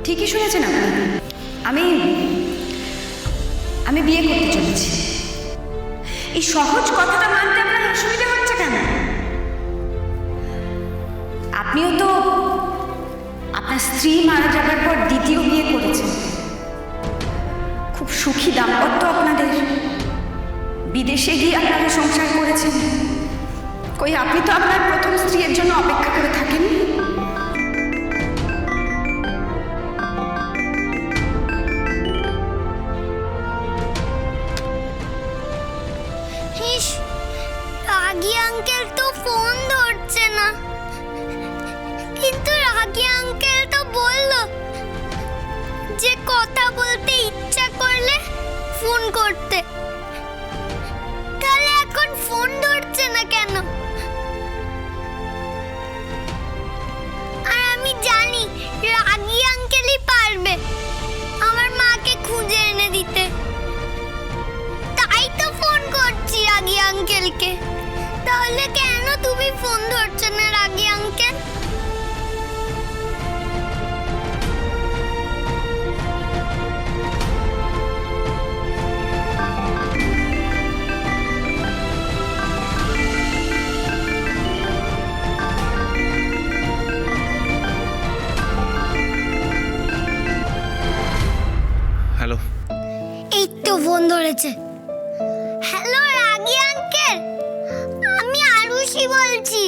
ঠিকই শুনেছেন আপনি। আমি আমি বিয়ে করতে চলেছি। এই সহজ কথাটা মানতে আপনার অসুবিধা হচ্ছে কেন? আপনিও তো আপনার স্ত্রী মারা যাবার পর দ্বিতীয় বিয়ে করেছেন। খুব সুখী দাম্পত্য আপনাদের। বিদেশে গিয়ে আপনারা সংসার করেছেন। কই আপনি তো আপনার প্রথম স্ত্রীর জন্য অপেক্ষা করে থাকেন। রাগী আঙ্কেল তো ফোন ধরছে না, কিন্তু রাগী আঙ্কেল তো বলল যে কথা বলতে ইচ্ছা করলে ফোন করতে। তাহলে এখন ফোন ধরছে না কেন? আর আমি জানি রাগী আঙ্কেলই পারবে আমার মাকে খুঁজে এনে দিতে। তাই তো ফোন করছি রাগী আঙ্কেলকে। তাহলে কেন তুমি ফোন ধরছো না রাগী আঙ্কেল? হ্যালো। এই তো ফোন ধরেছে। হ্যালো রাগী আঙ্কেল, আমি আরুষি বলছি।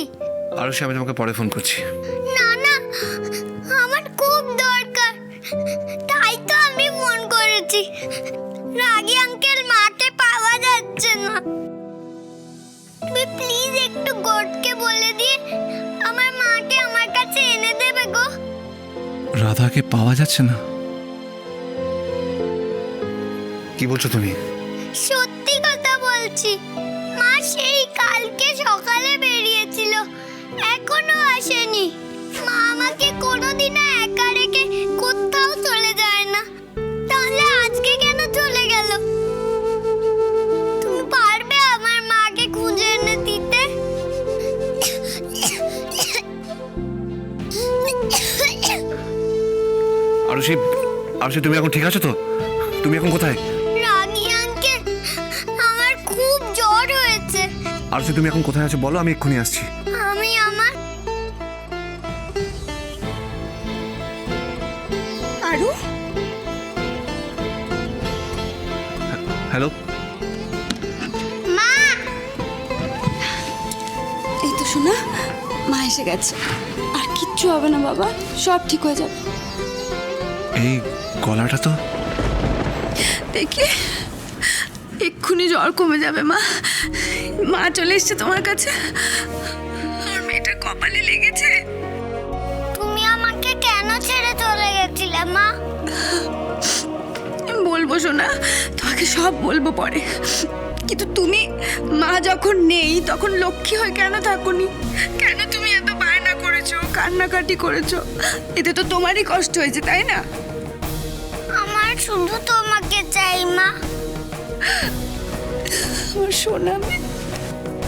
আরুষি, আমি তোমাকে পরে ফোন করছি। না না, আমার খুব দরকার, তাই তো আমি ফোন করেছি। রাগী আঙ্কেল মাকে পাওয়া যাচ্ছে না। তুমি প্লিজ একটু গোটকে বলে দিয়ে আমার মাকে আমার কাছে এনে দেবে গো। রাধাকে পাওয়া যাচ্ছে না? কি বলছো তুমি? সত্যি কথা বলছি, মা সেই কালকে সকালে বেরিয়েছিল, এখনো আসেনি। মা আমাকে কোনোদিনও একা রেখে কোথাও চলে যায় না। তাহলে আজকে কেন চলে গেল? তুমি পারবে আমার মাকে খুঁজে এনে দিতে? আরুষি, আরুষি, তুমি এখন ঠিক আছো তো? তুমি এখন কোথায়? রাগী আঙ্কেল, আমার খুব জ্বর হয়েছে। আরুষি, তুমি এখন কোথায় আছো বলো, আমি এক্ষুনি আসছি। আমি আমার আরু, হ্যালো। মা। এই তো শোনা, মা এসে গেছে। আর কিচ্ছু হবে না বাবা, সব ঠিক হয়ে যাবে। এই গলাটা তো দেখি, এক্ষুনি জ্বর কমে যাবে মা। মা চলে এসছে তোমার কাছে। আর মেয়েটার কপালে লেগেছে। তুমি আমাকে কেন ছেড়ে চলে গেছিলে মা? বলবো শোনা, তোমাকে সব বলবো পরে। কিন্তু তুমি মা যখন নেই তখন লক্ষ্মী হয়ে কেন থাকুনি? কেন তুমি এত বায়না করেছো, কান্নাকাটি করেছো? এতে তো তোমারই কষ্ট হয়েছে, তাই না? আমার শুধু তোমাকে চাই মা। আমার সোনা মেয়ে।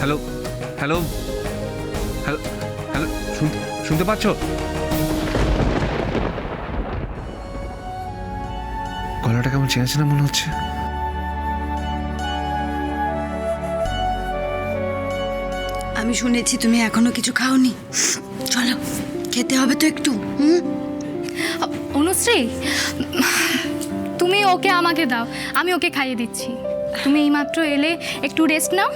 হ্যালো, হ্যালো, হ্যালো, হ্যালো, শুনতে পাচ্ছ? গলাটা কেমন চেনা চেনা মনে হচ্ছে। আমি শুনেছি তুমি এখনো কিছু খাওনি। চলো, খেতে হবে তো একটু। অনুশ্রী, তুমি ওকে আমাকে দাও, আমি ওকে খাইয়ে দিচ্ছি। তুমি এইমাত্র এলে, একটু রেস্ট নাও।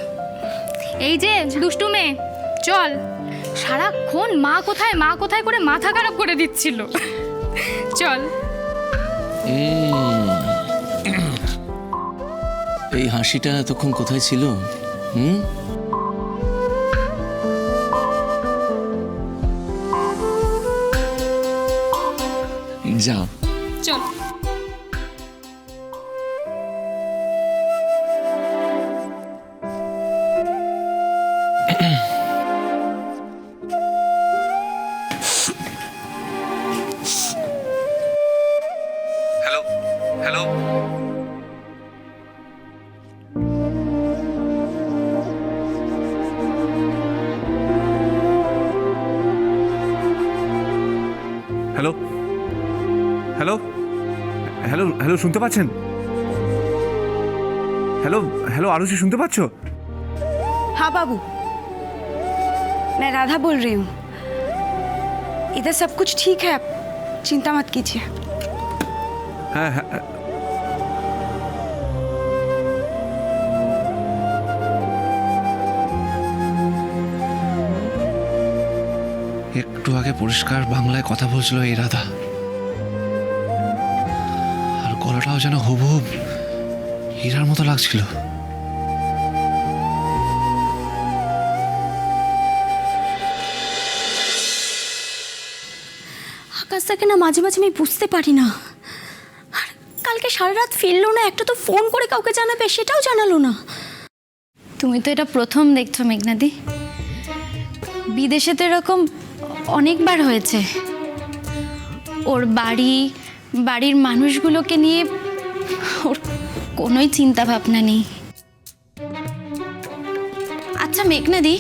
এই যে দুষ্টু মেয়ে, চল। সারাক্ষণ মা কোথায় মা কোথায় করে মাথা খারাপ করে দিচ্ছিল। চল। এই হাসিটা এতক্ষণ কোথায় ছিল? যাও। চল। Hello, hello. Hello, hello hello hello, শুনতে পাচ্ছেন? হ্যালো হ্যালো, আরুষি শুনতে পাচ্ছ? हाँ बाबू, मैं राधा बोल रही हूँ। इधर सब कुछ ठीक है, आप चिंता मत कीजिए। হ্যাঁ হ্যাঁ, একটু আগে পরিষ্কার বাংলায় কথা বলছিল এই রাধা, আর গলাটাও যেন হুবহুব হীরার মতো লাগছিল। আকাশটাকে না মাঝে মাঝে আমি বুঝতে পারি না। আর কালকে সারা রাত ফিরলো না, একটা তো ফোন করে কাউকে জানাবে সেটাও জানালো না। তুমি তো এটা প্রথম দেখছো মেঘনাদি, বিদেশে তো এরকম অনেকবার হয়েছে। ওর বাড়ির মানুষগুলোকে নিয়ে ওর কোনোই চিন্তা ভাবনা নেই। আচ্ছা মেঘনাদি,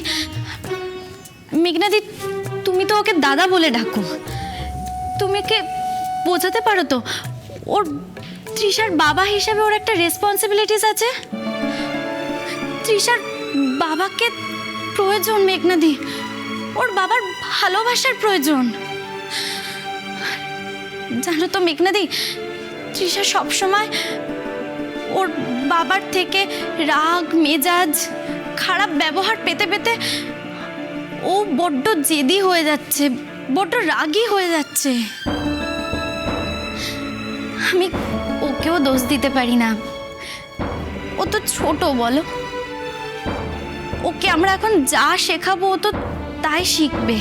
তুমি তো ওকে দাদা বলে ডাকো, তুমি ওকে বোঝাতে পারো তো ওর তৃষার বাবা হিসেবে ওর একটা রেসপন্সিবিলিটিস আছে। তৃষার বাবাকে প্রয়োজন মেঘনাদি, ওর বাবার ভালোবাসার প্রয়োজন। জানো তো মেঘনাদি, তৃষা সবসময় ওর বাবার থেকে রাগ মেজাজ খারাপ ব্যবহার পেতে পেতে ও বড্ড জেদি হয়ে যাচ্ছে, বড্ড রাগী হয়ে যাচ্ছে। আমি ওকেও দোষ দিতে পারি না, ও তো ছোট বলো। ওকে আমরা এখন যা শেখাবো ও তো তাই শিখবে।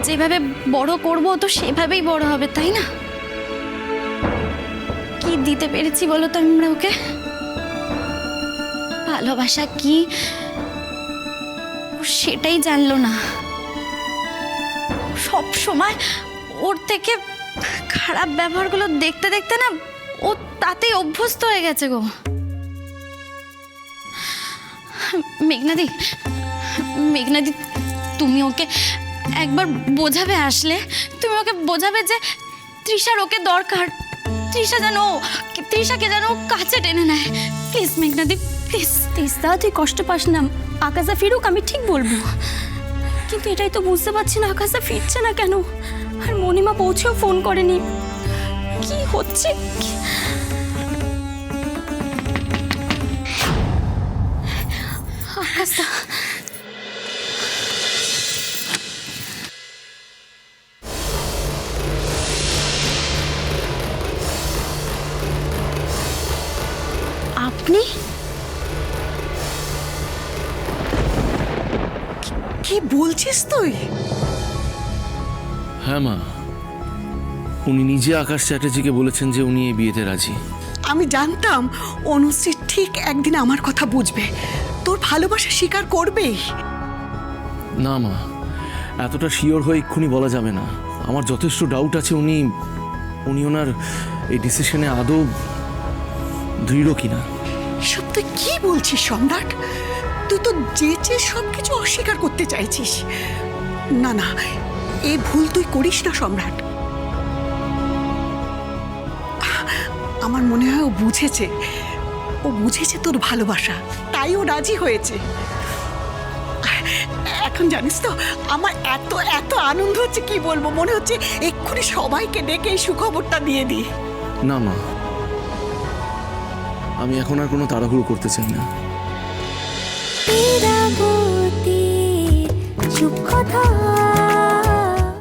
যেভাবে বড় করবো ও তো সেভাবেই বড় হবে, তাই না? কি দিতে পেরেছি বলো তো আমরা ওকে? ভালোবাসা কি ও সেটাই জানলো না। সব সময় ওর থেকে খারাপ ব্যবহারগুলো দেখতে দেখতে না ও তাতেই অভ্যস্ত হয়ে গেছে গো। মেঘনাদি তুমি ওকে একবার বোঝাবে, আসলে তুমি ওকে বোঝাবে যে তৃষার ওকে দরকার, তৃষাকে যেন কাছে টেনে নেয়। Please মেঘনাদি, please. তিস্তা তুই কষ্ট পাস না, আকাশা ফিরুক, আমি ঠিক বলবো। কিন্তু এটাই তো বুঝতে পারছি না, আকাশা ফিরছে না কেন? আর মণিমা পৌঁছেও ফোন করেনি, কি হচ্ছে? আকাশা আপনি কি বলছিস তুই? হ্যাঁ মা, উনি নিজে আকাশ চ্যাটার্জিকে বলেছেন যে উনি এই বিয়েতে রাজি। আমি জানতাম অনুশ্রী ঠিক একদিন আমার কথা বুঝবে, তোর ভালোবাসা স্বীকার করবেই। না মা, এতটা শিওর হয়ে এক্ষুনি বলা যাবে না। আমার যথেষ্ট ডাউট আছে উনি ওনার এই ডিসিশনে আদৌ দৃঢ় কিনা। এসব তুই কি বলছিস সম্রাট? তুই তো যে সব কিছু অস্বীকার করতে চাইছিস। না না, এই ভুল তুই করিস না সম্রাট। আমার মনে হয় ও বুঝেছে তোর ভালোবাসা, তাই ও রাজি হয়েছে। এখন জানিস তো আমার এত এত আনন্দ হচ্ছে, কি বলবো, মনে হচ্ছে এক্ষুনি সবাইকে ডেকে এই সুখবরটা দিয়ে দিই। না মা, আমি এখন আর কোনো তাড়াহুড়ো করতে চাই না। চুপ কথা